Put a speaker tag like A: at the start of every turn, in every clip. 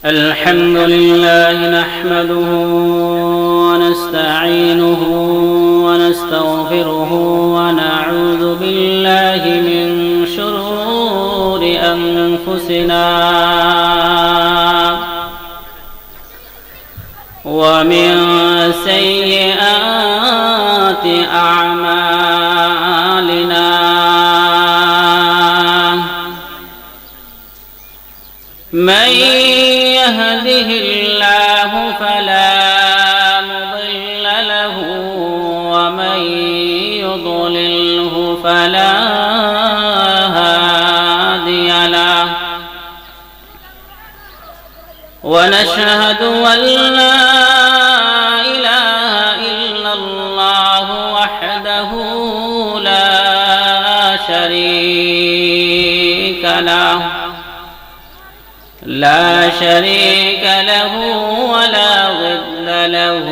A: الحمد لله نحمده ونستعينه ونستغفره ونعوذ بالله من شرور أنفسنا ومن سيئات أعمالنا من يهده الله فلا مضل له ومن يضلله فلا هادي له ونشهد أن لا إله إلا الله وحده لا شريك له ولا ضد له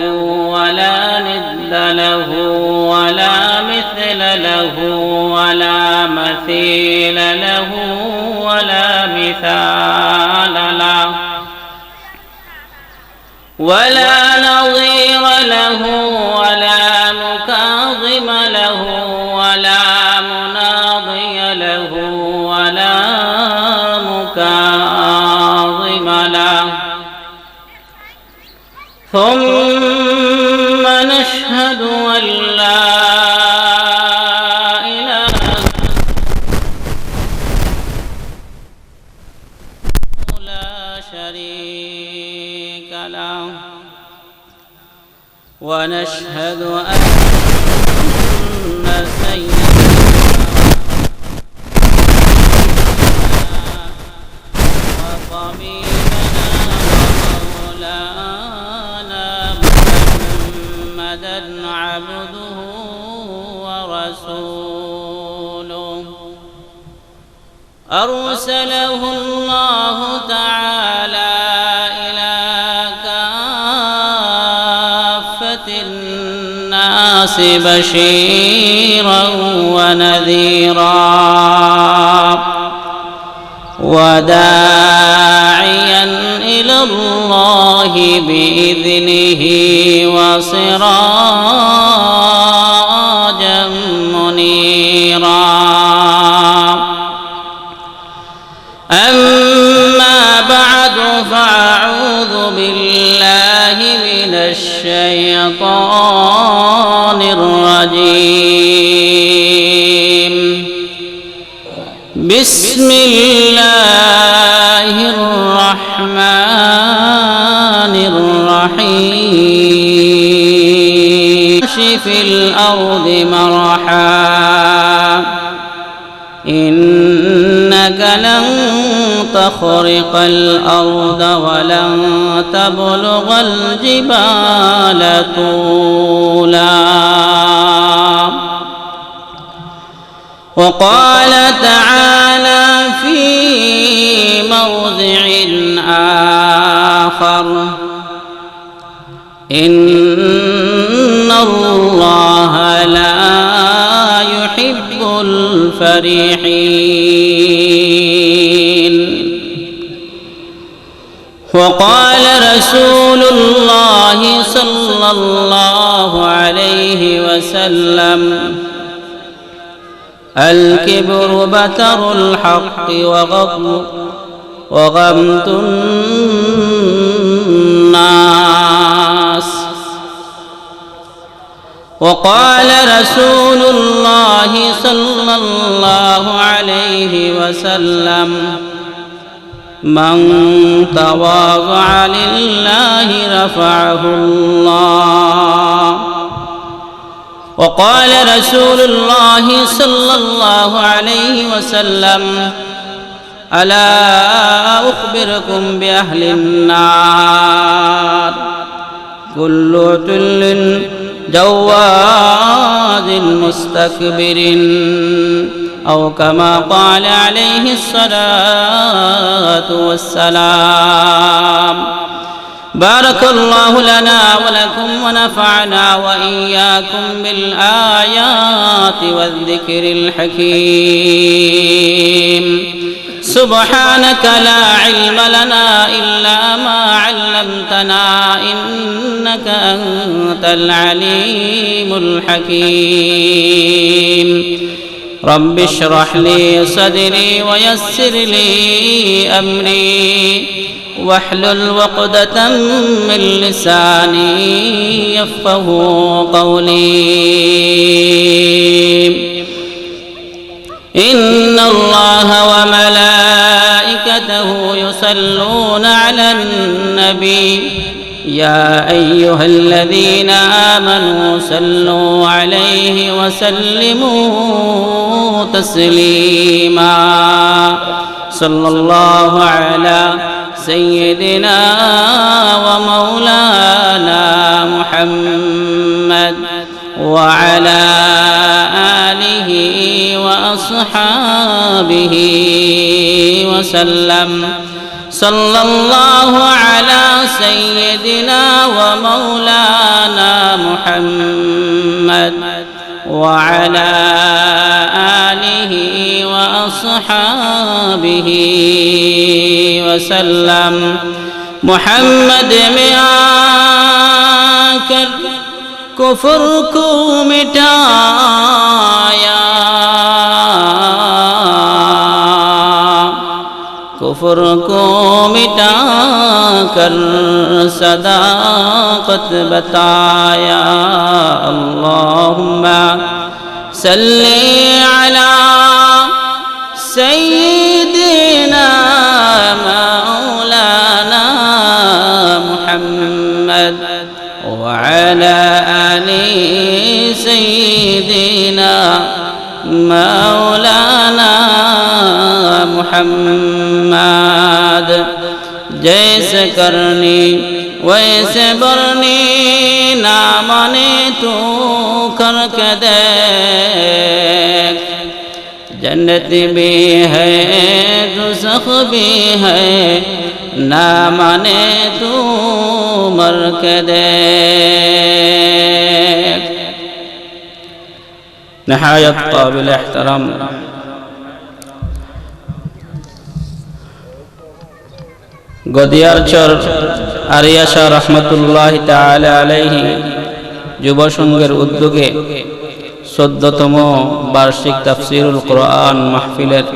A: ولا ند له ولا مثل له ولا مثيل له ولا مثال له ولا نظير له ولا مكاظم له ولا مناضي له ولا مكاظم له ثم نشهد أن لا إله لا شريك له ونشهد أن سيدنا وطبيبنا ومولانا محمدا عبده ورسوله أرسله الله تعالى إلى كافة الناس بشيرا ونذيرا وداعيا إلى الله بإذنه وسراجا منيرا أما بعد فأعوذ بالله من الشيطان الرجيم بسم الله الرحمن الرحيم في الأرض مرحا إنك لن تخرق الأرض ولن تبلغ الجبال طولا وقال تعالى في موضع آخر إن الله لا يحب الفرحين وقال رسول الله صلى الله عليه وسلم الكبر بطر الحق وغمط الناس وقال رسول الله صلى الله عليه وسلم من تواضع لله رفعه الله وقال رسول الله صلى الله عليه وسلم ألا أخبركم بأهل النار كل عتل جواد مستكبر أو كما قال عليه الصلاة والسلام بارك الله لنا ولكم ونفعنا وإياكم بالآيات والذكر الحكيم. سبحانك لا علم لنا إلا ما علمتنا إنك أنت العليم الحكيم. رب اشرح لي صدري ويسر لي أمري واحلل عقدة من لساني يفقهوا قولي. إن الله وملائكته يصلون على النبي يا أيها الذين آمنوا صلوا عليه وسلموا تسليما. صلى الله على سيدنا ومولانا محمد وعلى آله وأصحابه وسلم. صلى الله على سيدنا ومولانا محمد وعلى آله وأصحابه وسلم. محمد में आकर कुफ्र को मिटाया, कुफ्र को मिटाकर सदाकत बताया. अल्लाहुम्मा सल्ली अला सय्यिदिना मौलाना मुहम्मद व अला आलि सय्यिदिना मौलाना मुहम्मद. जैसे करनी वैसे बरनी ना माने तू करके देख. जन्नत भी है दोज़ख भी है ना माने तू मर के देख. नहायत काबिल एहतराम গদিয়ারচর আরিয়াশা রহমতুল্লাহ তাআলা আলাইহি যুব সংঘের উদ্যোগে ১৪তম বার্ষিক তাফসীরুল কোরআন মাহফিলের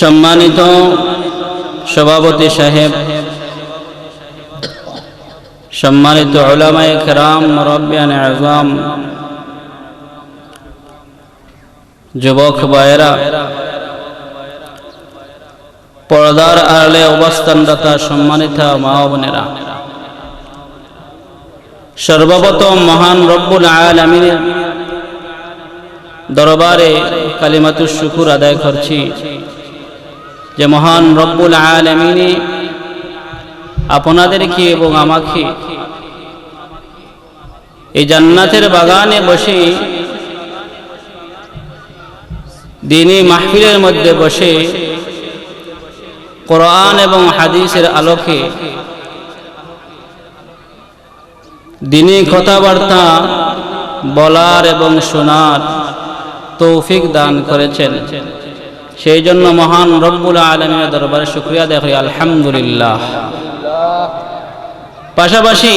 A: সম্মানিত সভাপতি সাহেব, সম্মানিত উলামায়ে কেরাম, মুরব্বিয়ানে আযম, যুবক ভাইয়েরা, পর্দার আড়ালে অবস্থানরত সম্মানিত মা ও বোনেরা, সর্বপ্রথম মহান রব্বুল আলামিনের দরবারে কালিমাতুশ শুকুর আদায় করছি যে মহান রব্বুল আলামিন আপনাদেরকে এবং আমাকে এই জান্নাতের বাগানে বসে দ্বীনি মাহফিলের মধ্যে বসে কোরআন এবং হাদিসের আলোকে দ্বীনি কথাবার্তা বলার এবং শোনার তৌফিক দান করেছেন। সেই জন্য মহান রব্বুল আলামিনের দরবারে শুকরিয়া আদায় করি, আলহামদুলিল্লাহ। পাশাপাশি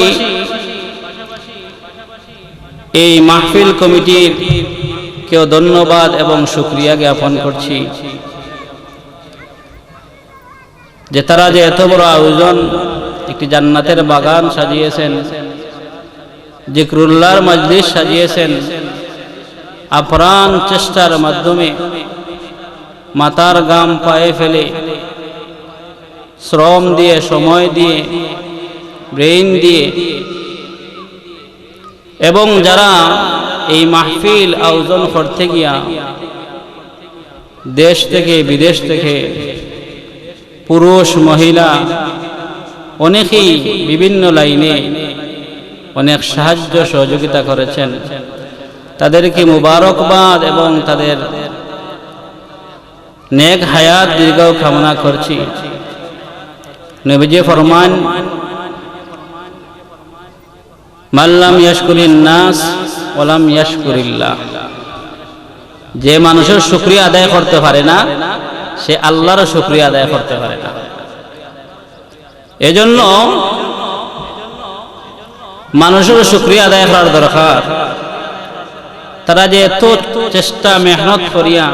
A: এই মাহফিল কমিটির কেউ ধন্যবাদ এবং শুকরিয়া জ্ঞাপন করছি যে তারা যে এত বড় আয়োজন, একটি জান্নাতের বাগান সাজিয়েছেন, জিকরুল্লাহর মজলিস সাজিয়েছেন, আপ্রাণ চেষ্টার মাধ্যমে মাথার ঘাম পায়ে ফেলে শ্রম দিয়ে, সময় দিয়ে, ব্রেইন দিয়ে, এবং যারা এই মাহফিল আয়োজন করতে গিয়া দেশ থেকে বিদেশ থেকে পুরুষ মহিলা অনেকেই বিভিন্ন লাইনে অনেক সাহায্য সহযোগিতা করেছেন, তাদেরকে মুবারকবাদ এবং তাদের নেক হায়াত দীর্ঘ কামনা করছি। নবীজি ফরমান মাল্লাম ইয়াশকুরিন নাস ওয়ালাম ইয়াশকুরিল্লাহ, যে মানুষের শুকরিয়া আদায় করতে পারে না সে আল্লাহর শুকরিয়া আদায় করতে পারে না। এজন্য মানুষের শুকরিয়া আদায় করার দরকার। তারা যে এত চেষ্টা মেহনত করিয়া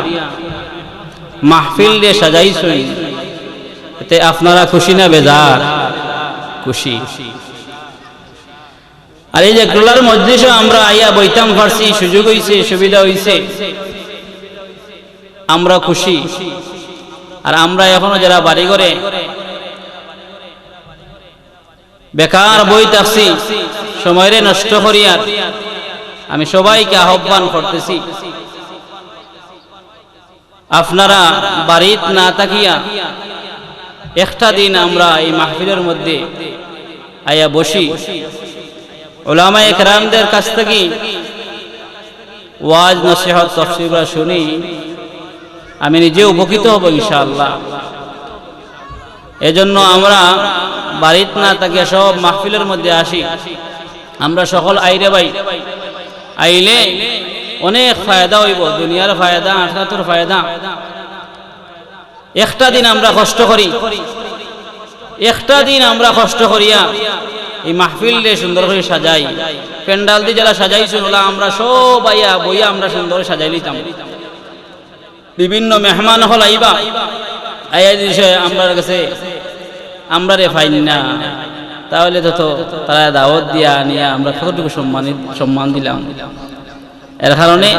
A: মাহফিল দিয়ে সাজাইছেন, এতে আপনারা খুশি না বেজার? খুশি। আর এই যে গোলার মজলিসে আমরা আইয়া বইতাম পারছি, সুযোগ হইছে, সুবিধা হইছে, আমরা খুশি। আর আমরা এখনো যারা বাড়ি ঘরে বেকার বই থাকছি, সময়রে নষ্ট করিয়া, আমি সবাইকে আহ্বান করতেছি আপনারা বাড়িত না থাকিয়া একটা দিন আমরা এই মাহফিলের মধ্যে আইয়া বসি, উলামায়ে কেরামদের কাছ থেকে ওয়াজ নসিহত তাফসীর শুনি, আমি নিজে উপকৃত হব ইনশাআল্লাহ। এজন্য আমরা বাড়িত না থাকিয়া সব মাহফিলের মধ্যে আসি। আমরা সকল আইরে ভাই আইলে অনেক ফায়দা হইব, দুনিয়ার ফায়দা, আখিরাতের ফায়দা। একটা দিন আমরা কষ্ট করি, একটা দিন আমরা কষ্ট করিয়া এই মাহফিল রে সুন্দর করে সাজাই, প্যান্ডাল দিয়ে যারা সাজাইছিল আমরা সব আইয়া বইয়া আমরা সুন্দর সাজাই লিতাম। বিভিন্ন মেহমান হল আইবা, আইয়া দিছে আমরা কাছে আমরা রে ফাইন না, তাহলে তো তারা দাওয়াত দিয়া নিয়া আমরা কতটুকু সম্মান দিলাম। এর কারণে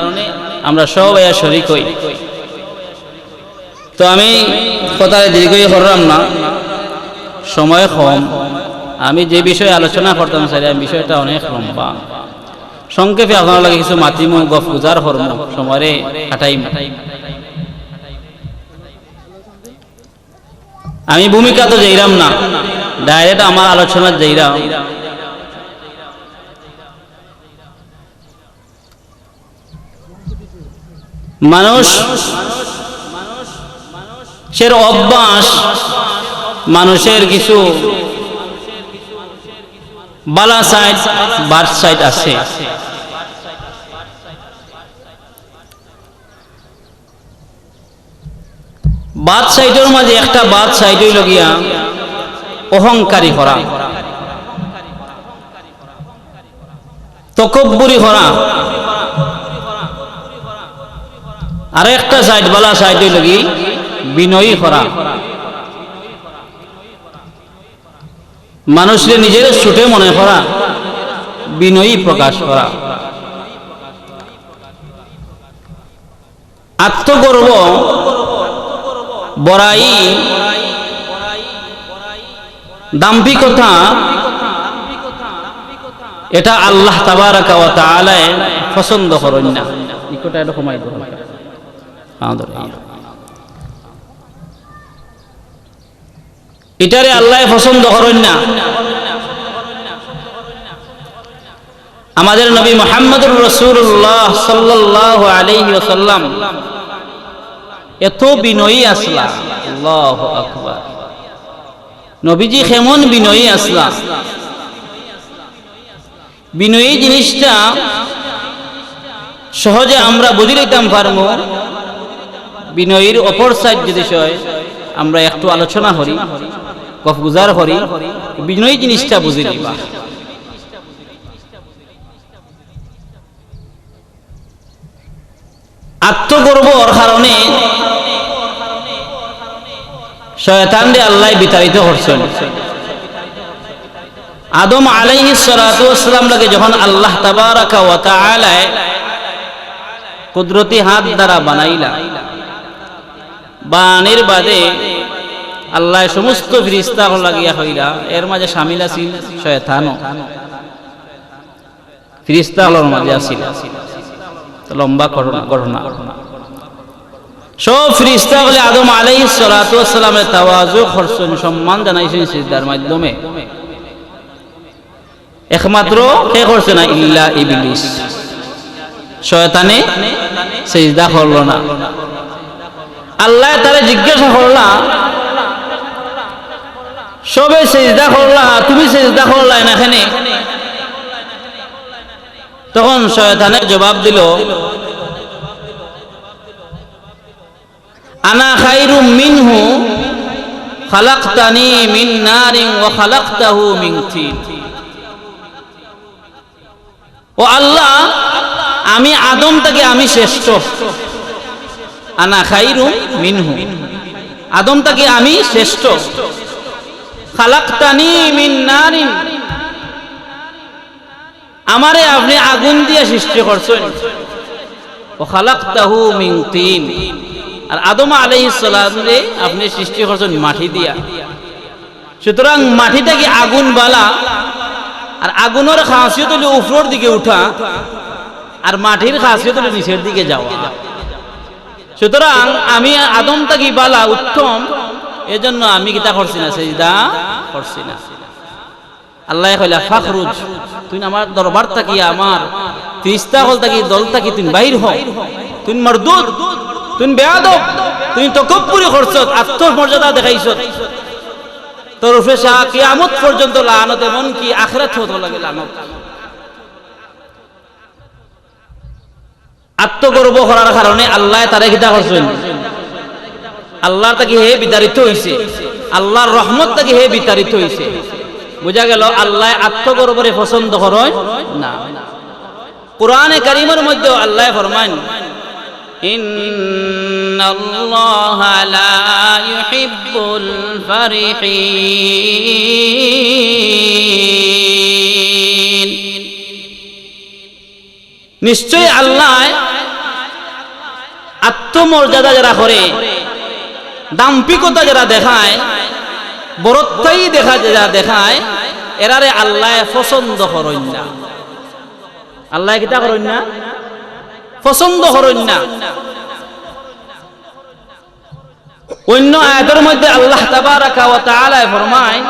A: আমরা সব আইয়া শরীক হই। তো আমি কথা দীর্ঘই করলাম না, সময় কম। আমি যে বিষয়ে আলোচনা করতাম স্যার, বিষয়টা অনেক লম্বা। সংক্ষেপে আপনার লাগে কিছু মাতিম গফ গুজার হরম সময়ে কাটাইম। আমি ভূমিকা তো যাইরাম না, ডাইরেক্ট আমার আলোচনা যাইরাম। মানুষ সের অভ্যাস, মানুষের কিছু বালা সাইড বাদ সাইড আছে। বাদ সাইডের মাঝে একটা বাদ সাইড হইল গিয়া অহংকারী করা, তকব্বুরি করা। আর একটা সাইড বালা সাইড হইল কি বিনয়ী করা, মানুষের নিজের ছুটে মনে করা, বিনয়ী প্রকাশ করা। আত্মগর্ব, বড়াই, দাম্ভিকতা, এটা আল্লাহ তাবারাকা ওয়া তাআলা পছন্দ করেন না। ইকোটা এটা কমাই দাও। এটারে আল্লাহ পছন্দ করেন না। আমাদের নবী মুহাম্মদুর রাসূলুল্লাহ সাল্লাল্লাহু আলাইহি ওয়াসাল্লাম এত বিনয়ী আসলা, আল্লাহু আকবার। নবীজি কেমন বিনয়ী আসলা। বিনয়ী জিনিসটা সহজে আমরা বুঝে নিতাম পারবো। বিনয়ীর অপর সাইড যদি হয় আমরা একটু আলোচনা করি, গফগুজার করি, বিনয়ী জিনিসটা বুঝে নিবা। আত্মগর্বর কারণে শয়তানরে আল্লাহ বিতাড়িত করছেন। আদম আলাইহিস সালাতু ওয়াস সালাম লাগে যখন আল্লাহ তাবারাকা ওয়া তাআলা কুদরতি হাত দ্বারা বানাইলা, বানের বাদে আল্লাহ সমস্ত ফেরেশতা লাগিয়া হইলা, এর মাঝে শামিল আছিল শয়তানও। ফেরেশতা হলোর মাঝে আছিল, লম্বা ঘটনা। সব ফেরেশতা বলে আদম আলাইহিস সালাতু ওয়াস সালামের তাওয়াজু করছেন, সম্মান জানাইছেন সিজদার মাধ্যমে। একমাত্র কে করছে না? ইল্লা ইবলিস, শয়তানে সিজদা করলো না। আল্লাহ তারে জিজ্ঞাসা করলা সবে সিজদা করলা, তুমি সিজদা করলা না এখানে। তখন শয়তানের জবাব দিল, আনা খায়রুম মিনহু খালাকতানি মিন নারিন ওয়া খালাকতাহু মিন তিন। ও আল্লাহ, আমি আদম থেকে আমি শ্রেষ্ঠ। আনা খায়রুম মিনহু, আদম থেকে আমি শ্রেষ্ঠ। খালাকতানি মিন নারিন, আমারে আপনি আগুন দিয়ে সৃষ্টি করছেন। ও খালাকতাহু মিন তিন, আর আদম আলাইহিস সালামকে আপনি সৃষ্টি করছেন মাটি দিয়া। সুতরাং মাটি থেকে আগুন বালা, আর আগুনের খাসিয়ত হলো উপরের দিকে উঠা, আর মাটির খাসিয়ত হলো নিচের দিকে যাওয়া। সুতরাং আমি আদম থেকে বালা উত্তম, এজন্য আমি কিতা করছি না, সিজদা করছি না। আল্লাহ কইলা ফাখরুজ, তুই আমার দরবার থাকি, আমার তিস্তা হল থাকি, দল থাকি তুই বাহির হ, তুই মরদুদ, তুই বেয়াদব, তুই তকব্বুরি করছত, আত্মমর্যাদা দেখাইছত। তোর ফেসা কিয়ামত পর্যন্ত লানত, এমন কি আখিরাত হতে লাগে লানত। আত্মগর্ব করার কারণে আল্লাহ তারে কিতা করছেন, আল্লাহর থেকে হে বিতাড়িত হইছে, আল্লাহর রহমত থেকে হে বিতাড়িত হইছে। বুঝা গেল আল্লাহ আত্মগর্বরে পছন্দ করেন না। কুরআনে কারীমের মধ্যে আল্লাহ ফরমান, ইন্নাল্লাহা লা ইউহিব্বুল ফারিহিন, নিশ্চয় আল্লাহ আত্মমর্যাদা যারা করে, দাম্পিকতা যারা দেখায়, বড়ত্বই যারা দেখায়, এরারে আল্লাহ পছন্দ করেন না। আল্লাহ কিতা করেন না, পছন্দ করেন না। অন্য আয়াতের মধ্যে আল্লাহ তাবারাকা ওয়া তাআলা ফরমায়,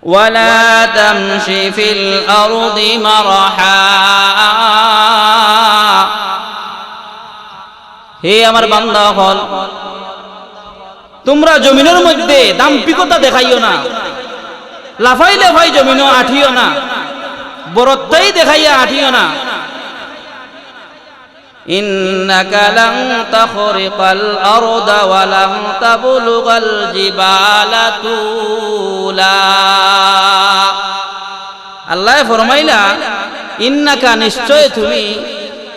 A: ওয়ালা তামশি ফিল আরদি মারহা, হে আমার বান্দা হল, তোমরা জমিনের মধ্যে দাম্পিকতা দেখাইও না, লাফাই লাফাই জমিনও আঠিও না, বরত্বই দেখাইয়া আঠিও না। ইন্নাকা লান তাখরিকাল আরদা ওয়া লান তাবলুগাল জিবালা তুলা। আল্লাহ ফরমাইলা, ইন্নাকা নিশ্চয় তুমি,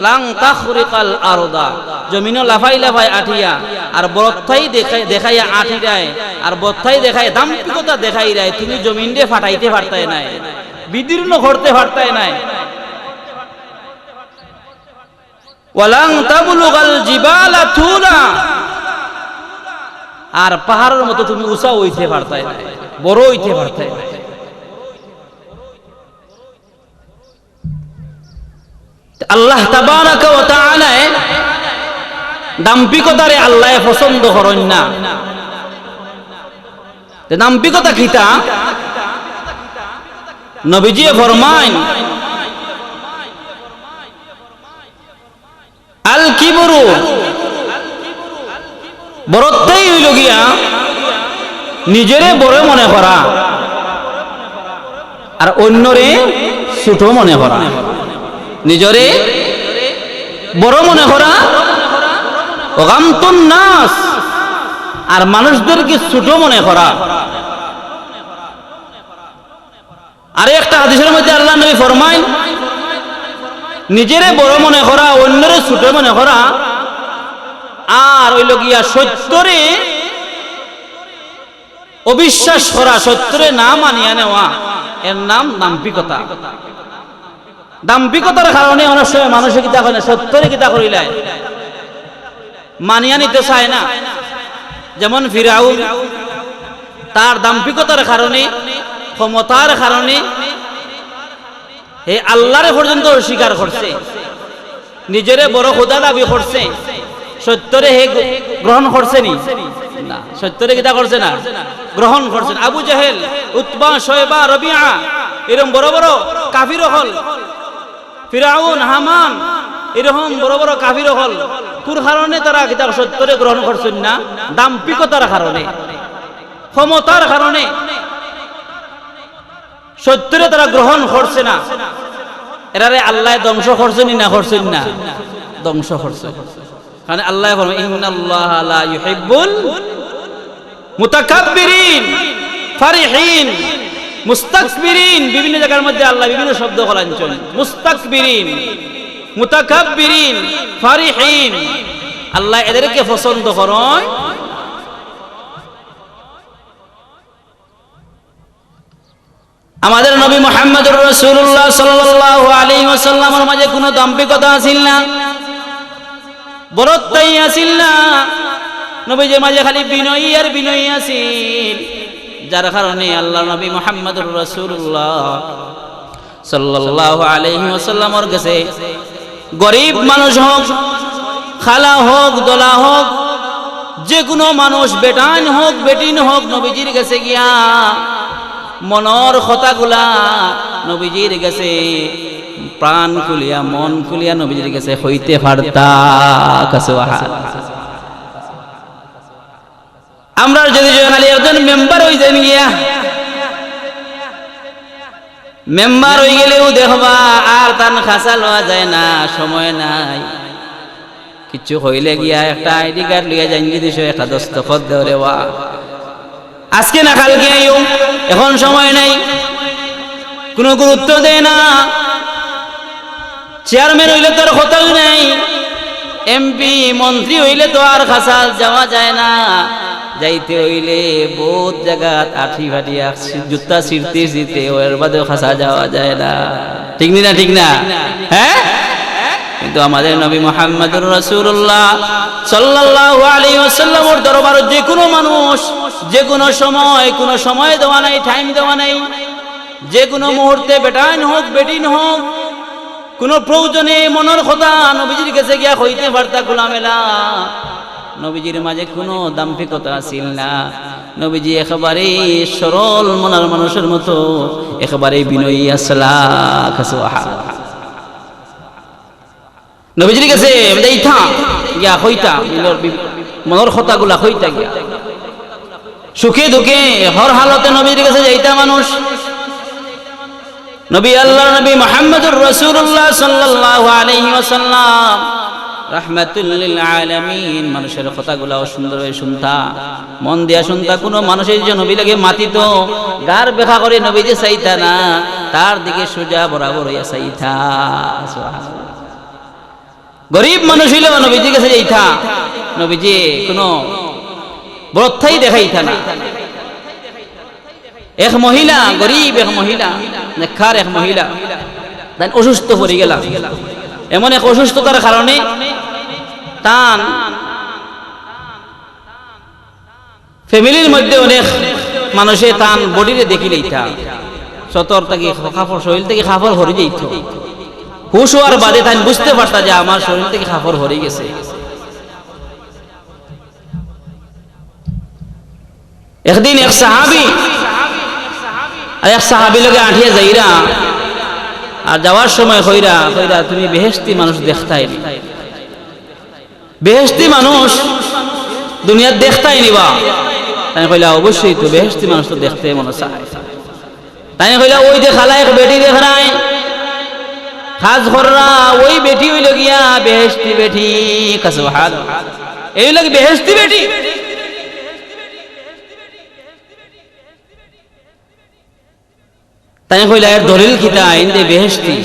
A: লাং তাখরিকাল আরদা, জমিনও লাফাই লাফাই আঠিয়া, আর বরত্বই দেখাইয়া আঠি দেয়, আর বরত্বই দেখায় দাম্পিকতা দেখাই দেয়, তুমি জমিন দিয়ে ফাটাইতে পারতাই নাই, বিদীর্ণ করতে পারতাই নাই। ওয়ালাং তাবলুগাল জিবালা তুলা, আর পাহাড়ের মতো তুমি উঁচা হইতে পারতাই নাই, বড় হইতে পারতাই নাই। আল্লাহ তাবারাকা ওয়া তাআলা দাম্পিকতারে আল্লাহ পছন্দ করেন না। দাম্পিকতা কিতা? নবীজি ফরমায়, আল কিবরু, বড়ত্বই হইল গিয়া নিজেরে বড় মনে করা, আর অন্যরে ছোট মনে করা। নিজরে বড় মনে করা, গামতুন নাস, আর মানুষদেরকে ছোট মনে করা। আর একটা হাদিসের মধ্যে আল্লাহ নবী ফরমায়, নিজেরে বড় মনে করা, অন্যরে ছোট মনে করা, আর হইল গিয়া সত্যরে অবিশ্বাস করা, সত্যরে না মানিয়া নেওয়া, এর নাম দাম্পিকতা। দাম্পিকতার কারণে অনেক সময় মানুষে কিতা করে, সত্যরে কিতা করিলে মানিয়া নিতে চায় না। যেমন ফিরাউন, তার দাম্পিকতার কারণে, ক্ষমতার কারণে হে আল্লাহরে পর্যন্ত অস্বীকার করছে, নিজেরে বড় খোদা দাবি করছে, সত্যরে হে গ্রহণ করছে নি না, সত্যরে কিতা করছে না, গ্রহণ করছেন। আবু জাহেল, উতবা, শয়বা, রবিআ, এরকম বড় বড় কাফির হল, ফিরাউন, হামান, এরকম বড় বড় কাফির হল, কোন কারণে তারা কিতাব সত্যরে গ্রহণ করছেন না? দাম্পিকতার কারণে, ক্ষমতার কারণে সত্যরে তারা গ্রহণ করছে না। এরারে আল্লাহ ধ্বংস করছেন না করছেন না? ধ্বংস করছে। কারণ আল্লাহ বলেন ইন্নাল্লাহা লা ইউহিব্বুল মুতাকাব্বিরিন ফারিহিন মুস্তাকবিরিন। বিভিন্ন জায়গার মধ্যে আল্লাহ বিভিন্ন শব্দ বলেছেন। মুস্তাকবিরিন, মুতাকাব্বিরিন, ফারিহিন। আল্লাহ এদেরকে পছন্দ করেন। আমাদের নবী মুহাম্মদুর রাসূলুল্লাহ সাল্লাল্লাহু আলাইহি ওয়াসাল্লামের মাঝে কোনো দাম্ভিকতা ছিল না, বড়ত্বই ছিল না। নবীজির মাঝে খালি বিনয়ী আর বিনয়ী আছিল, যার কারণে আল্লাহ নবী মুহাম্মদুর রাসূলুল্লাহ সাল্লাল্লাহু আলাইহি ওয়াসাল্লামের কাছে গরিব মানুষ হোক, খালা হোক, দোলা হোক, যে কোনো মানুষ, বেটান হোক বেটিন হোক, নবীজির কাছে গিয়া মনের কথাগুলা নবীজির কাছে প্রাণ খুলিয়া মন খুলিয়া নবীজির কাছে হইতে পারতা। আমরা যদি খালি একজন মেম্বার হয়ে যাই গিয়া, মেম্বার হয়ে গেলেও দেখবা আর তান খাসা লওয়া যায় না, সময় নাই। কিছু হইলে গিয়া একটা আইডি কার্ড লিয়া যাই দিস, একটা দস্তখত দেওয়া ওয়া আজকে না কালকে আইও, এখন সময় নাই, কোনো গুরুত্ব দেয় না। চেয়ারম্যান হইলে তো আর কথাই নাই, এমপি মন্ত্রী হইলে তো আর খাসা যাওয়া যায় না। যাইতে হইলে বহুত জায়গা আঠি ফাটিয়া জুতা ছিঁড়তে ছিঁড়তে ওর বাদেও খাসা যাওয়া যায় না। ঠিক না? ঠিক না? হ্যাঁ। কিন্তু আমাদের নবী মুহাম্মদুর রাসূলুল্লাহ সাল্লাল্লাহু আলাইহি ওয়াসাল্লামের দরবারে যে কোনো মানুষ, যে কোনো সময় দেওয়া নাই, টাইম দেওয়া নাই, যে কোনো মুহূর্তে বেটান হোক বেটিন হোক, কোনো প্রয়োজনে মনের কথা নবীজির কাছে গিয়া হইতে পারতা খোলামেলা। নবীজির মাঝে কোনো দাম্ভিকতা ছিল না। নবীজি একেবারে সরল মনের মানুষের মতো, একেবারে বিনয়ী আসলাক। নবীজির কাছে যাইতা গিয়া হইতা মনের কথাগুলা হইতা গিয়া, সুখে দুঃখে হর হালতে নবীর কাছে যাইতা মানুষ। নবী আল্লাহ নবী মুহাম্মদুর রাসূলুল্লাহ সাল্লাল্লাহু আলাইহি ওয়াসাল্লাম রাহমাতুল লিল আলামিন, মানুষের কথাগুলাও সুন্দরভাবে শুনতা, মন দিয়া শুনতা। কোনো মানুষের যে নবী লাগে মাতিত, গার বেখা করে নবীজি চাইতা না, তার দিকে সোজা বরাবর হইয়া চাইতা। গরিব মানুষ হইলেও নবীজির কাছে যাইতা, নবীজি কোনো বড়ত্বই দেখাইতা না। এক মহিলা, গরিব এক মহিলা, নেককার এক মহিলা অসুস্থ পড়ে গেল। এমন এক অসুস্থতার কারণে তান ফ্যামিলির মধ্যে অনেক মানুষে তান বডিরে দেখিলেই তা সতর থেকে কাপড়, শরীর থেকে কাপড় হরে যাইত। হুশ হওয়ার বাদে তাই বুঝতে পারতা যে আমার শরীর থেকে কাপড় হরে গেছে। একদিন এক সাহাবি লোকে আঠিয়া যাইরা, আর যাওয়ার সময় কইরা তুমি বেহেশতি মানুষ দেখতাই নি, বেহেশতি মানুষ দুনিয়ার দেখতাই নিবা। তাই কইলা অবশ্যই তো বেহেশতি মানুষ তো দেখতে মনে চায়। তাই কইলা ওই যে খালা এক বেটি দেখ নাই, খাস কররা ওই বেটি হইল গিয়া বেহেশতি বেটি। এই লোক বেহেশতি বেটি। তাই কইলা এর দলিল কিতা ইন্দে বেহেশতি?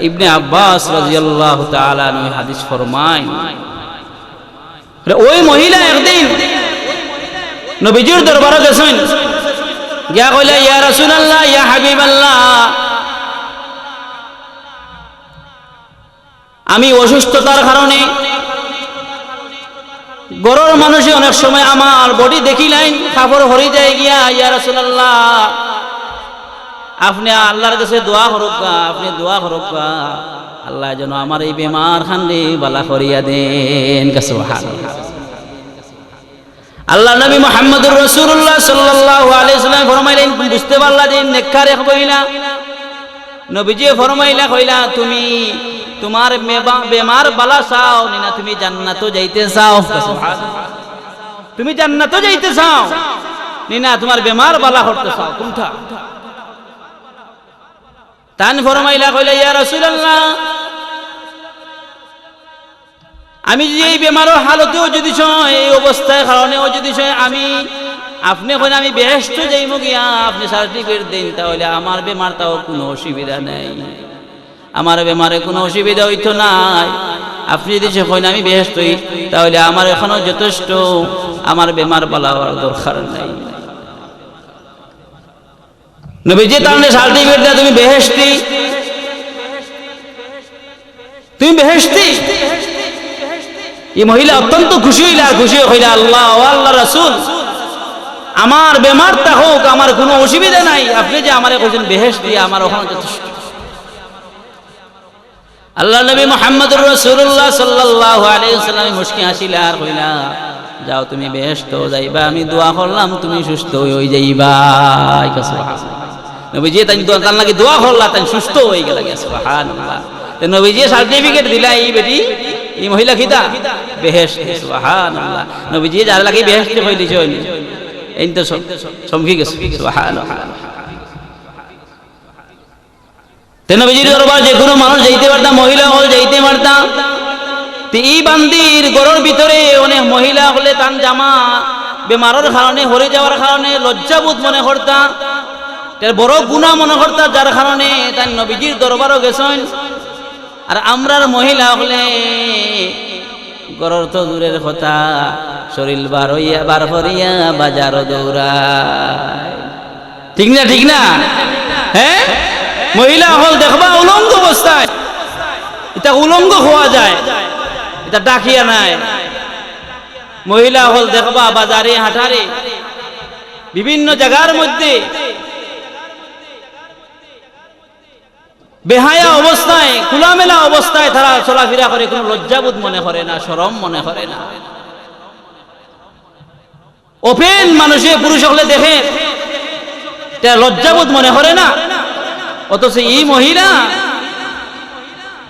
A: ইবনে আব্বাস রাদিয়াল্লাহু তাআলা আনহু হাদিস ফরমায়, ওই মহিলা একদিন নবীজির দরবারে গেছেন, গিয়া কইলা ইয়া রাসূলুল্লাহ, ইয়া হাবিবাল্লাহ, আমি অসুস্থতার কারণে গরর মানুষে অনেক সময় আমার বডি দেখিলাই কাপড় হরি যায় গিয়া, ইয়া রাসূলুল্লাহ আপনি আল্লাহর কাছে দোয়া করুকা, আপনি দোয়া করুকা আল্লাহ যেন আমার এই বেমার খান্ডে বালা করিয়া দেন। সুবহানাল্লাহ। আল্লাহ নবী মুহাম্মদুর রাসূলুল্লাহ সাল্লাল্লাহু আলাইহি ওয়াসাল্লাম ফরমাইলেন, বুঝতে পারলা যে নেককার এক মহিলা। নবীজি ফরমাইলা কইলা তুমি তোমার বেমার বালা চাও না তুমি জান্নাতও যাইতে চাও? তুমি জান্নাতও যাইতে চাও না তোমার বেমার বালা করতে চাও? কোনটা? তান ফরমাইলা কইলা ইয়া রাসূলুল্লাহ, আমি যদি এই বেমারের হালতেও যদি এই অবস্থায় কারণেও যদি আমি আপনি কইন আমি বেহেশতে যাইমু গিয়া আপনি সার্টিফিকেট দেন, তাহলে আমার বেমার তাও কোনো অসুবিধা নাই, আমার বেমারে কোনো অসুবিধা হইতো নাই। আপনি যদি কইন আমি বেহেশত হই, তাহলে আমার এখনো যথেষ্ট, আমার বেমার পালাবার দরকার নাই। নবীজি তাহলে সার্টিফিকেট দেয়া তুমি বেহেশতি, তুমি বেহেশতি। এই মহিলা অত্যন্ত খুশি হইলা, আর খুশি হইলা আল্লাহ ও আল্লাহ রাসূল, আমার বেমারটা হোক, আমার কোনো অসুবিধা নাই, আপনি যে আমারে কইছেন বেহেশতি, আমার ওখানে যথেষ্ট। আল্লাহ নবী মুহাম্মদুর রাসূলুল্লাহ সাল্লাল্লাহু আলাইহি ওয়াসাল্লাম মুস্কি হাসিলা আর কইলা যাও তুমি বেহেশত যাইবা, আমি দোয়া করলাম তুমি সুস্থ হই যাইবা। নবীজি তাই দোয়া লাগি দোয়া করলা, তাই সুস্থ হয়ে গেল। সুবহানাল্লাহ। তো নবীজি সার্টিফিকেট দিলা এই বেটি এই মহিলা খিতা বেহেশত। সুবহানাল্লাহ। নবীজি যার লাগি বেহেশত কই দিছে এই তো সমকি গেছে। সুবহানাল্লাহ। তে নবীজির দরবার যে কোনো মানুষ যাইতে পারতাম, মহিলা হল যাইতে পারতাম। এই বান্দির ঘরের ভিতরে অনেক মহিলা হলে তান জামা বেমারের কারণে হরে যাওয়ার কারণে লজ্জাবোধ মনে করতা, বড় গুনাহ মনে করতা, যার কারণে তাই নবীজির দরবারও গেছেন। আর আমরার মহিলা হলে ঘরের তো দূরের কথা, শরীর বার হইয়া বার করিয়া বাজারও দৌড়ায়। ঠিক না? ঠিক না? হ্যাঁ, মহিলা হল দেখবা উলঙ্গ অবস্থায়, এটা উলঙ্গ হওয়া যায়, এটা ডাকিয়া নাই। মহিলা হল দেখবা বাজারে হাটারে বিভিন্ন জায়গার মধ্যে বেহায়া অবস্থায়, খোলামেলা অবস্থায় তারা চলাফেরা করে, কোনো লজ্জাবোধ মনে করে না, শরম মনে করে না। ওপেন মানুষে পুরুষ হলে দেখে এটা লজ্জাবোধ মনে করে না, অথচ এই মহিলা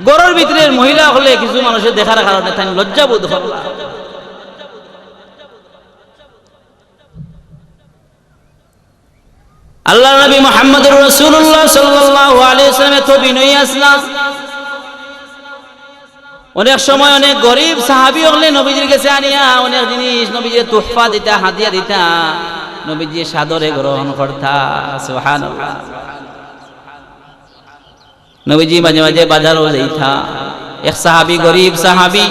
A: গরর ভিতরের মহিলা হলে কিছু মানুষের দেখার কারণে তাই লজ্জাবোধ করলা। আল্লাহ নবী মুহাম্মদুর রাসূলুল্লাহ সাল্লাল্লাহু আলাইহি ওয়াসাল্লাম তো বিনয়ী আসলাম। অনেক সময় অনেক গরিব সাহাবী হলে নবীজির কাছে আনিয়া অনেক জিনিস নবীজির তোহফা দিতা, হাদিয়া দিতা, নবীজি সাদরে গ্রহণ করতা। সুবহানাল্লাহ। নবীজি মাঝে মাঝে বাজারও যাইতা। এক সাহাবী, গরিব সাহাবী,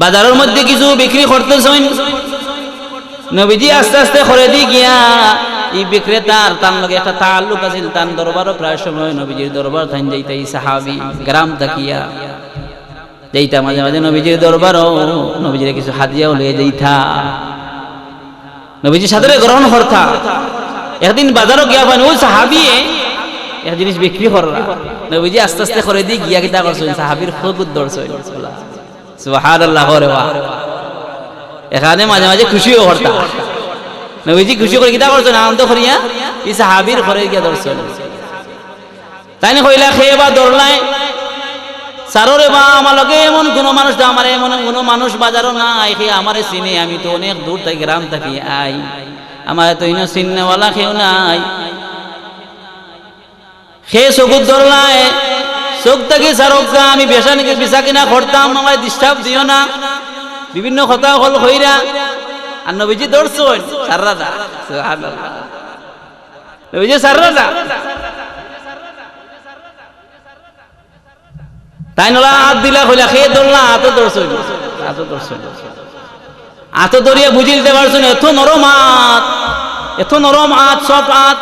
A: বাজারের মধ্যে কিছু বিক্রি করতেছেন। নবীজি আস্তে আস্তে করে দি গিয়া এই বিক্রেতার তার লগে একটা তাল্লুক আছিল, তার দরবারও প্রায় সময় নবীজির দরবার থাইন যাইতা। এই সাহাবী গ্রাম তাকিয়া যাইতা, মাঝে মাঝে নবীজির দরবারও নবীজির কিছু হাদিয়াও লয়ে যাইতা, নবীজির সাদরে গ্রহণ করতা। একদিন বাজারও গিয়া পান ওই সাহাবী এক জিনিস বিক্রি করলা। নবীজি আস্তে আস্তে করে দি গিয়া কিতা করছেন, সাহাবীর খুব ধরছেন। সুবহানাল্লাহ। ওরে বাহ, এখানে মাঝে মাঝে খুশিও করতা। নবীজি খুশি করে কিতা করছেন, আনন্দ করিয়া এই সাহাবীর ঘরে গিয়া ধরছেন। তাই না কইলা খেয়ে বা দৌড়লাই সাররে বা আমার লগে এমন কোনো মানুষ, আমার এমন কোনো মানুষ বাজারও নাই খেয়ে আমারে চিনে, আমি তো অনেক দূর থেকে গ্রাম থাকি আই, আমার তো ইনো চিন্নেওয়ালা কেউ নাই। খেয়ে চকুত ধরলাই, চোখ থেকে সারকা আমি বেচা কিনা করতাম, আমার ডিস্টার্ব দিও না, বিভিন্ন কথা হল হইরা। আর নবীজি দৌড়ছেন সাররাদা। সুবহানাল্লাহ। নবীজি সাররাদা তাই নলা হাত দিলা কইলা খেয়ে দৌড়লা, হাতও দৌড়ছেন, হাতও দৌড়ছেন, হাতও দৌড়িয়া বুঝি দিতে পারছেন। এত নরম হাত, এত নরম হাত, সব হাত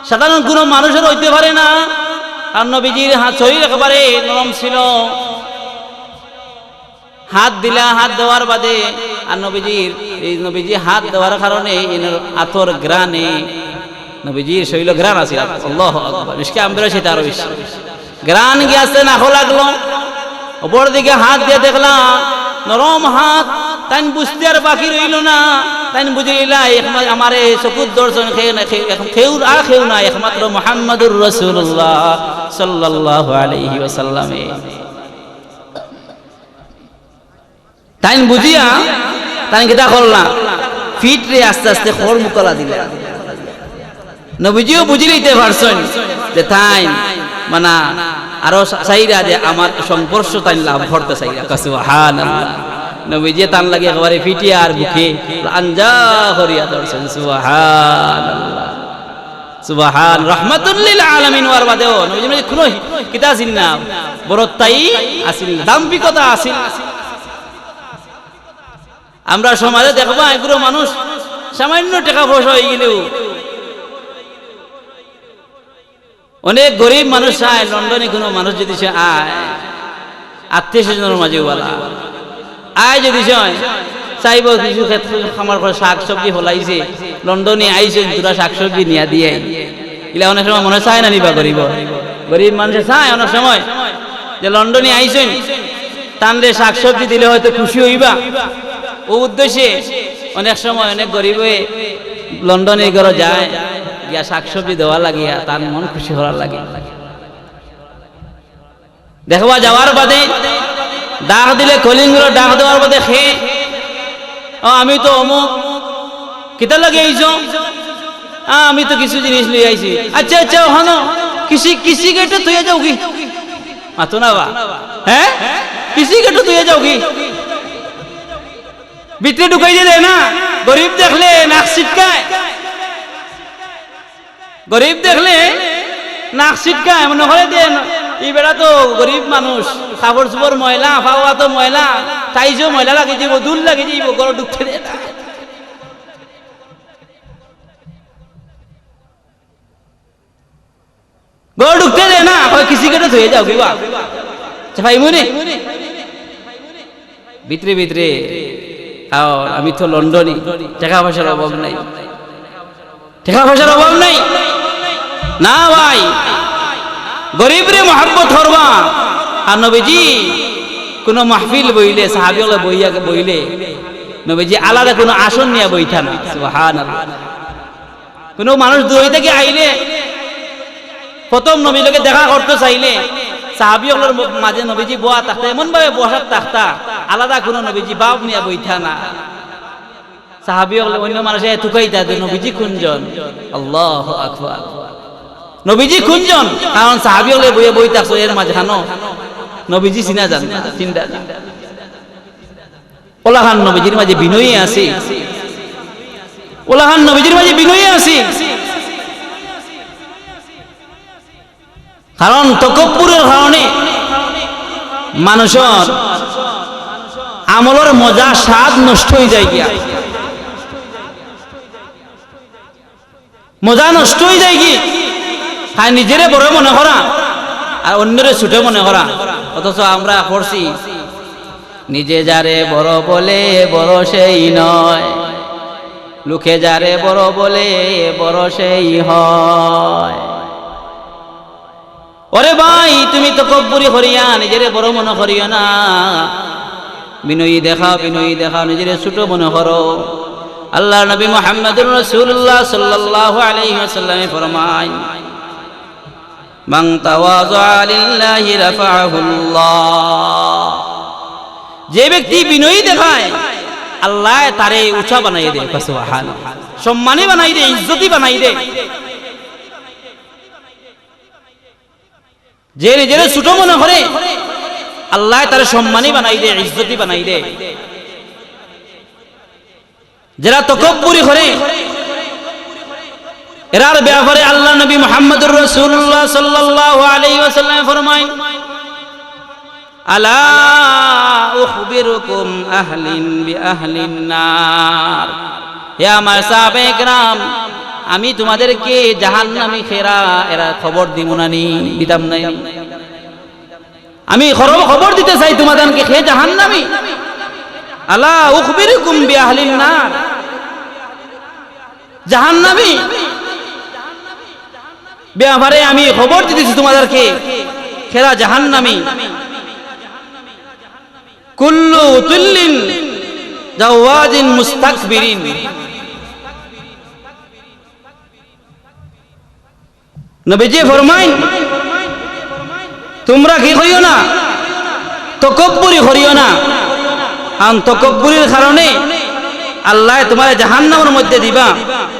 A: সাধারণ কোনো মানুষের হইতে পারে না। আর নবীজির হাত শরীর একেবারে নরম ছিল। হাত দিলা, হাত দেওয়ার বাদে আর নবীজি হাত দেওয়ার কারণে আতর গ্রানে নবীজির শরীর গ্রান আছে। আল্লাহু আকবার। মিশকে আমরা সেটা আরো বেশি গ্রান গিয়েছে, নাকো লাগলো। উপর দিকে হাত দিয়ে দেখলাম নরম হাত, তাই বুঝতে আর বাকি রইল না তাই বুঝিলা আমার চকুর দর্শন খেউ না একমাত্র মুহাম্মাদুর রাসূলুল্লাহ সাল্লাল্লাহু আলাইহি ওয়াসাল্লামে। তাই বুঝিয়া তাই কিতা করলা ফিট রে আস্তে আস্তে খড় মুকলা দিলা। নবীজিও বুঝি লইতে পারছেন যে তাই মানে আরো চাইরা যে আমার সংস্পর্শ তাই লাভ করতে চাইরা। সুবহানাল্লাহ। নবীজি তান লাগে একেবারে ফিটিয়া আর বুকে আঞ্জা করিয়া ধরছেন। সুবহানাল্লাহ সুবহান রাহমাতুল লিল আলামিন। ওয়ার বাদেও নবীজি কোনো কিতা ছিল না, বড়তাই আসিল না, দাম্ভিকতা আসিল। আমরা সমাজে দেখবা এগুলো মানুষ সামান্য টাকা পয়সা হয়ে গেলেও অনেক গরিব মানুষ আয় লন্ডনে কোনো মানুষ যদি সে আয় আত্মীয় স্বজনের মাঝে বলা আয় যদি চাইব কিছু ক্ষেত্রে আমার ঘরে শাক সবজি ফলাইছে লন্ডনে আইছেন তোরা শাক সবজি নিয়ে দিয়ে এগুলা অনেক সময় মনে চায় না নিবা গরিব গরিব মানুষে চায় অনেক সময় যে লন্ডনে আইছেন টানলে শাক সবজি দিলে হয়তো খুশি হইবা। ও উদ্দেশ্যে অনেক সময় অনেক গরিব লন্ডনে ঘরে যায় গিয়া শাকসবজি দেওয়া লাগিয়া তার মন খুশি হওয়ার লাগে। দেখবা যাওয়ার বাদে ডাক দিলে কলিংগুলো ডাক দেওয়ার বাদে খেয়ে আমি তো অমুক কিতা লাগে আইছো, আমি তো কিছু জিনিস লিয়ে আইছি। আচ্ছা আচ্ছা হনো কৃষি গেটে তুই যাও কি মাতো না বা হ্যাঁ কৃষি গেটে তুই যাও কি ভিতরে ঢুকাই দিয়ে দেয় না। গরিব দেখলে নাক ছিটকায়, গরিব দেখলে নাক ছিটকায় মনে করে দেন এই বেড়া তো গরিব মানুষ কাপড় চোপড় ময়লা পাওয়া তো ময়লা তাইজো ময়লা লাগে যাইব দুল লাগে যাইব গড় ঢুকতে দেয় না। গড় ঢুকতে দেয় না কৃষি কেটে ধুয়ে যাও কি বা ভাই মনে ভিতরে ভিতরে আমি তো লন্ডনে টাকা পয়সার অভাব নাই, টাকা পয়সার অভাব নাই না ভাই গরিব রে মহব্বত করবা। আর নবীজি কোন মাহফিল বইলে সাহাবীরা বইলে নবীজি আলাদা কোনো আসন নিয়ে বইতা না। সুবহানাল্লাহ। কোন মানুষ দূর থেকে আইলে প্রথম নবীর লগে দেখা করতে চাইলে সাহাবীদের মাঝে নবীজি বয়া থাকতা এমন ভাবে বসার থাকতা আলাদা কোনো নবীজি বাপ নিয়ে বইতা না। সাহাবীরা অন্য মানুষে তুকাইতা যে নবীজি কোনজন, আল্লাহু আকবার, নবীজি কোনজন, কারণ সাহাবীরা বইয়া বইতা এর মাঝে খানো নবীজি চিনা যান না চিন্তা ওলাহান নবীজির মাঝে বিনয়ী আছে, ওলাহান নবীজির মাঝে বিনয়ী আছে। কারণ তকব্বুরের কারণে মানুষের আমলের মজা স্বাদ নষ্ট হয়ে যায় গিয়া, মজা নষ্ট হয়ে যায় কি তাই নিজেরে বড় মনে করা আর অন্যরে ছোট মনে করা। অথচ আমরা পড়ছি নিজে যারে বড় বলে বড় সেই নয়, লোকে যারে বড় বলে বড় সেই হয়। ওরে ভাই তুমি তকব্বুরি করিয়া নিজেরে বড় মনে করিও না, বিনয়ী দেখাও নিজেরে ছোট মনে করো। আল্লাহ নবী মুহাম্মদুর রাসূলুল্লাহ সাল্লাল্লাহু আলাইহি ওয়াসাল্লাম ফরমায় মান তাওয়াযা লিল্লাহি রাফাআহুল্লাহ, যে ব্যক্তি বিনয়ী দেখায় আল্লাহ তারে উঁচা বানাই দেয়, সুবহানাল্লাহ, সম্মানী বানাই দেয়, ইজ্জতি বানাই দেয়। যে নিজের ছোট মনে করে আল্লাহ তারে সম্মানী বানাই দেয়, ইজ্জতি বানাই দেয়। যারা তকব্বুরি করে এরার ব্যাপারে আল্লাহ নবী মুহাম্মদুর রাসূলুল্লাহ সাল্লাল্লাহু আলাইহি ওয়াসাল্লাম ফরমায় আলা উখবিরুকুম আহলিন বিআহলিন নার, হে আমার সাহাবায়ে কেরাম আমি তোমাদেরকে জাহান্নামী খেরা এরা খবর দিব না নি দিতাম নাই, আমি খবর দিতে চাই তোমাদেরকে হে জাহান্নামী। আলা উখবিরুকুম বিআহলিন নার, জাহান্নামী ব্যাপারে আমি খবর দিতেছি তোমাদেরকে খেরা জাহান্নামী। কুল্লু তুল্লিন জাওয়াজিন মুস্তাকবিরিন, নবীজি ফরমাইন তোমরা কি করিও না, তকব্বুরি করিও না, আন তকব্বুরির কারণে আল্লাহ তোমার জাহান্নামের মধ্যে দিবা।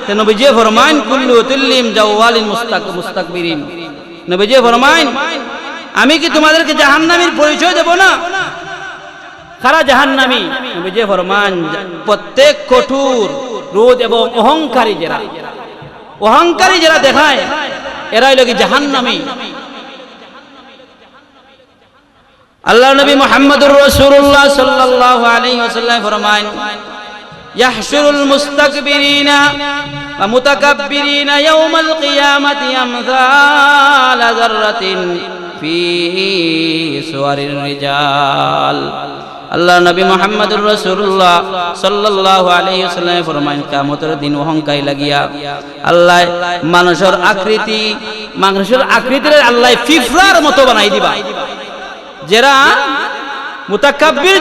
A: তে নবীজি ফরমাইন কুল্লু তুল্লিম জাওয়ালিন মুস্তাকবিরিন, নবীজি ফরমাইন আমি কি তোমাদেরকে জাহান্নামীর পরিচয় দেব না? কারা জাহান্নামী? নবীজি ফরমান প্রত্যেক কঠোর রোদ এবং অহংকারী যারা দেখায় এরাই লোক জাহান্নামী। আল্লাহ নবী মুহাম্মদুর রাসূলুল্লাহ সাল্লাল্লাহু আলাইহি ওয়াসাল্লাম ফরমান ইয়াহশুরুল মুস্তাকবিরিনা ওয়া মুতাকাব্বিরিনা ইয়াওমাল কিয়ামাতি আমসালা যাররাতিন ফি সুওয়ারির রিজাল। আল্লাহ নবী মুহাম্মদুর রাসূলুল্লাহ সাল্লাল্লাহু আলাইহি ওয়াসাল্লাম ফরমান কিয়ামতের দিন অহংকারী লাগিয়া আল্লাহ মানুষের আকৃতির আল্লাহ ফিফরার মতো বানাই দিবা। যারা মুতাকাব্বির,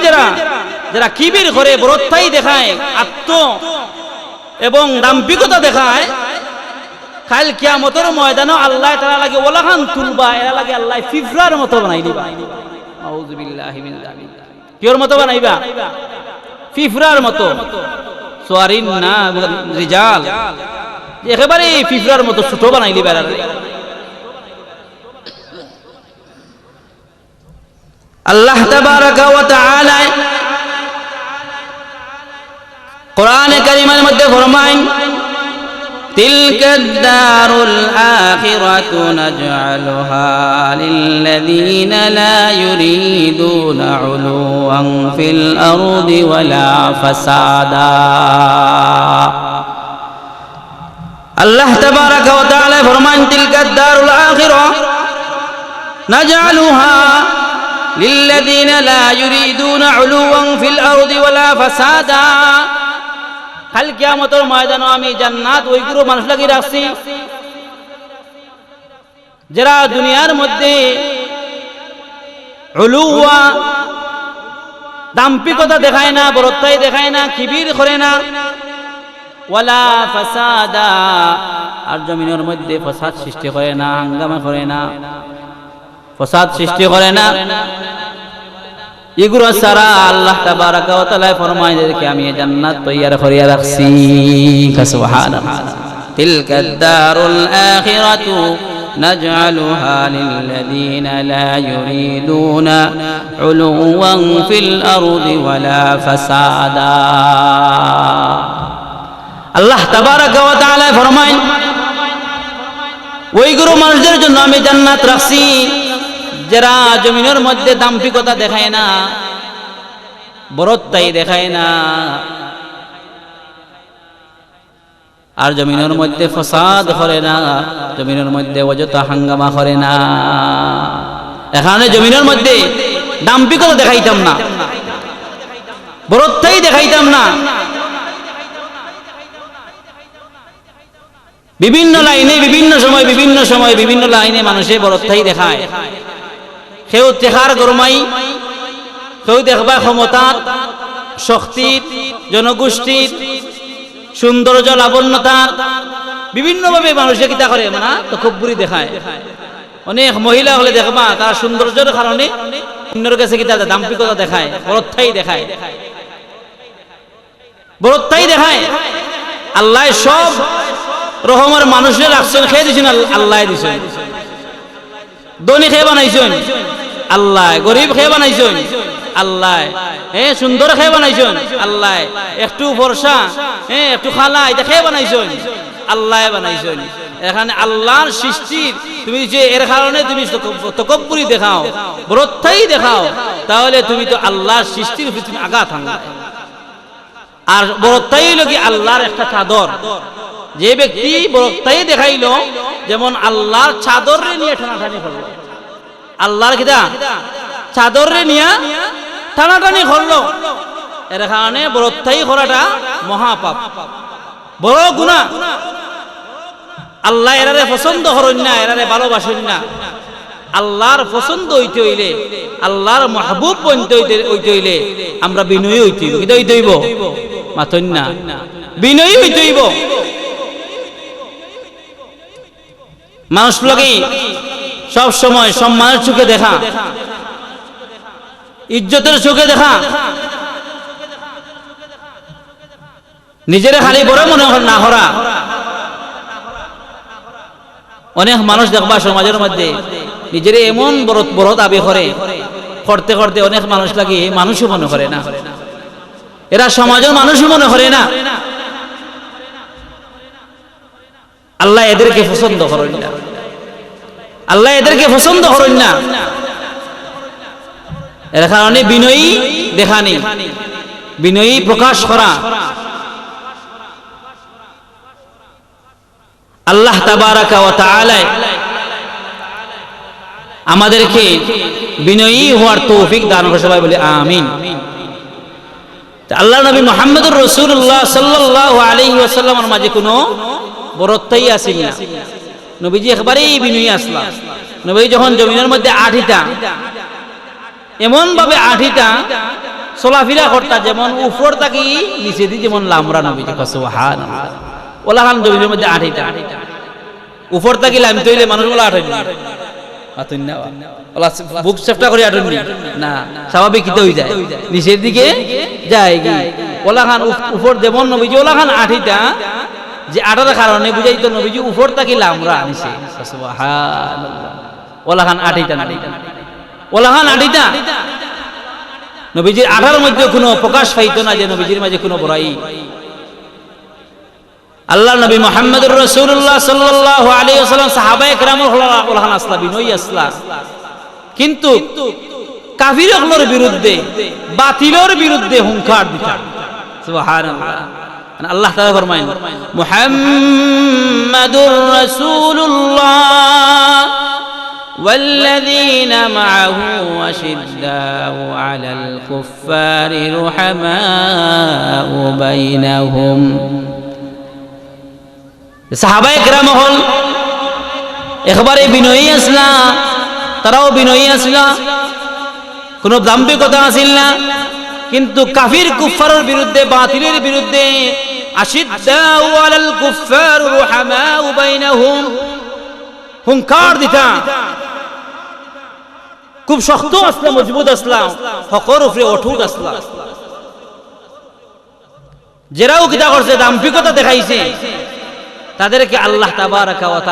A: যারা কিবির করে বড়ত্বাই দেখায়, আত্ম এবং দাম্ভিকতা দেখায়, কাল কিয়ামতের ময়দানে আল্লাহ তাআলা লাগে ওলাখান তুলবা, এরা লাগে আল্লাহ ফিফরার মতো বানাই দিবা। আউযু বিল্লাহি মিন যালিক। কিওর মতো বানাইবা? ফিফরার মতো। সুয়ারিন না রিজাল, একেবারে ফিফরার মতো ছোট বানাই দিবা। আল্লাহ তাবারাকা ওয়া তাআলা কোরআনে কারীমের মধ্যে ফরমায় তিলকাদ দারুল আখিরাতু নাজআলুহা লিল্লাযীনা লা ইউরিদুনা উলুওয়ান ফিল আরদি ওয়ালা ফাসাদা। আল্লাহ তাবারাকা ওয়া তাআলা ফরমায় তিলকাদ দারুল আখিরা নাজআলুহা লিল্লাযীনা লা ইউরিদুনা উলুওয়ান ফিল আরদি ওয়ালা ফাসাদা। কাল কিয়ামতের ময়দানে আমি জান্নাত ওইগুলো মানুষ লাগি রাখছি যারা দুনিয়ার মধ্যে উলুওয়া দাম্ভিকতা দেখায় না, বড়ত্বাই দেখায় না, কিবির করে না, ওয়ালা ফাসাদা, আর জমিনের মধ্যে ফাসাদ সৃষ্টি করে না, হাঙ্গামা করে না, ফাসাদ সৃষ্টি করে না। এগুলো সারা আল্লাহ তাবারাকা ওয়া তাআলা ফরমায় যে আমি জান্নাত তৈয়ার করিয়া রাখছি। সুবহানাল্লাহ। তিলকাদ দারুল আখিরাতু নাজআলুহা লিল্লাযীনা লা ইউরিদুনা উলুওয়ান ফিল আরদি ওয়ালা ফাসাদা। আল্লাহ তাবারাকা ওয়া তাআলা ফরমায় ওইগুলো মানুষদের জন্য আমি জান্নাত রাখছি যারা জমিনের মধ্যে দাম্ভিকতা দেখায় না, বড়ত্বাই দেখায় না, আর জমিনের মধ্যে ফাসাদ করে না, জমিনের মধ্যে অযথা হাঙ্গামা করে না। এখানে জমিনের মধ্যে দাম্ভিকতা দেখাইতাম না, বড়ত্বাই দেখাইতাম না, বিভিন্ন লাইনে বিভিন্ন সময় বিভিন্ন লাইনে মানুষে বড়ত্বাই দেখায়। কেউ তেহার গরমাই, কেউ দেখবা ক্ষমতার, শক্তির, জনগোষ্ঠীর, সৌন্দর্য, লাবণ্যতার, বিভিন্নভাবে মানুষে কিতা করে না তকব্বুরি দেখায়। অনেক মহিলা হলে দেখবা তারা সৌন্দর্যের কারণে অন্যের কাছে কিতা দাম্ভিকতা দেখায়, বড়ত্বাই দেখায়, বড়ত্বাই দেখায়। আল্লাহ সব রকমের মানুষের রাখছেন, খেয়ে দিয়েছেন আল্লাহ দিয়েছেন। ধনী খেয়ে বানাইছেন আল্লাহ, গরিব খেয়ে বানাইছেন আল্লাহ, সুন্দর খেয়ে বানাইছেন আল্লাহ, একটু ফর্সা একটু খালা এটা খেয়ে বানাইছেন আল্লাহ বানাইছেন। এখানে আল্লাহর সৃষ্টির তুমি যে এর কারণে তুমি তকব্বুরি দেখাও, বড়ত্বাই দেখাও, তাহলে তুমি তো আল্লাহর সৃষ্টির উপর তুমি আঘাত হানবে। আর বড়ত্বাই হলো কি আল্লাহর একটা চাদর। যে ব্যক্তি বড়ত্বাই দেখাইল, যেমন আল্লাহর চাদরে নিয়ে টানাটানি করলো, আল্লাহর কিতা চাদরে নিয়ে টানাটানি করলো, এর কারণে বড়ত্বাই করাটা মহাপাপ, বড় গুনাহ। আল্লাহ এরারে পছন্দ করেন না, এরারে ভালোবাসেন না। আল্লাহর পছন্দ হইতে হইলে, আল্লাহর মাহবুব বনতে হইলে আমরা বিনয়ী হইতে হইব। কিতা হইতে হইব? মাথন না, বিনয়ী হইতে হইব। মানুষ লোকে সব সময় সম্মানের চোখে দেখা, ইজ্জতের চোখে দেখা, নিজের খালি বড় মনে না করা। অনেক মানুষ দেখবা সমাজের মধ্যে নিজের এমন বড় দাবি করে, করতে করতে অনেক মানুষ লাগে মানুষও মনে করে না, এরা সমাজের মানুষও মনে করে না। আল্লাহ এদেরকে পছন্দ করেন না, আল্লাহ এদেরকে পছন্দ করেন না। এর কারণে বিনয়ী দেখানি, বিনয়ী প্রকাশ করা। আল্লাহ তাবারাকা ওয়া তাআলা আমাদেরকে বিনয়ী হওয়ার তৌফিক দান করে, সবাই বলে আমিন। আল্লাহ নবী মুহাম্মদুর রাসূলুল্লাহ সাল্লাল্লাহু আলাইহি ওয়াসাল্লামের মাঝে কোনো বড়ত্বই আসেন না, নবীজি একেবারেই বিনয়ী আসলা। নবী যখন জমিনের মধ্যে আঠিটা এমন ভাবে আঠিটা চলাফেরা করতা যেমন উপর থাকি নিচে দিয়ে যেমন লামরা। নবীজি সুবহানাল্লাহ, ওলাহান জমিনের মধ্যে আঠিটা উপর থাকি লাম তৈলে মানুষগুলো আঠেনি, বুক চেষ্টা করে আঠেনি না, স্বাভাবিক হয়ে যায়, নিচের দিকে যায় কি ওলাখান উপর যেমন নবীজি ওলাখান আঠিটা যে আটার কারণে বুঝাইতো নবীজি উপর থাকি লামরা নিচে। সুবহানাল্লাহ, ওলাখান আঠিটা ওলাখান আঠিটা নবীজির আঠার মধ্যে কোনো প্রকাশ পাইতো না যে নবীজির মাঝে কোনো বড়াই। আল্লাহ নবী মুহাম্মদুর রাসূলুল্লাহ সাল্লাল্লাহু আলাইহি ওয়াসাল্লাম সাহাবায়ে কেরামুল ওলাখান আসলা বিনয়ী আসলা, কিন্তু কাফিরগুলোর বিরুদ্ধে বাতিলের বিরুদ্ধে হুঙ্কার দিতা। সুবহানাল্লাহ, আল্লাহ তাআলা ফরমায়েন মুহাম্মাদুর রাসূলুল্লাহ والذين معه أشداء على الكفار رحماء بينهم। সাহাবায়ে কেরাম হল একেবারে বিনয়ী আসলা, তারাও বিনয়ী আসলা, কোনো দাম্ভিকতা আসিল না, কিন্তু কাফির কুফারের বিরুদ্ধে বাতিলের বিরুদ্ধে আশিদ্দাউ আলাল কুফার রুহামাউ বাইনাহুম হুঙ্কার দিতা। খুব শক্ত আসলা, মজবুত আসলা, হকর উপরে অটুট আসলা। যারাও কিতা করছে দাম্ভিকতা দেখাইছে তাদেরকে আল্লাহ তাবারাকা ওয়া তাআলা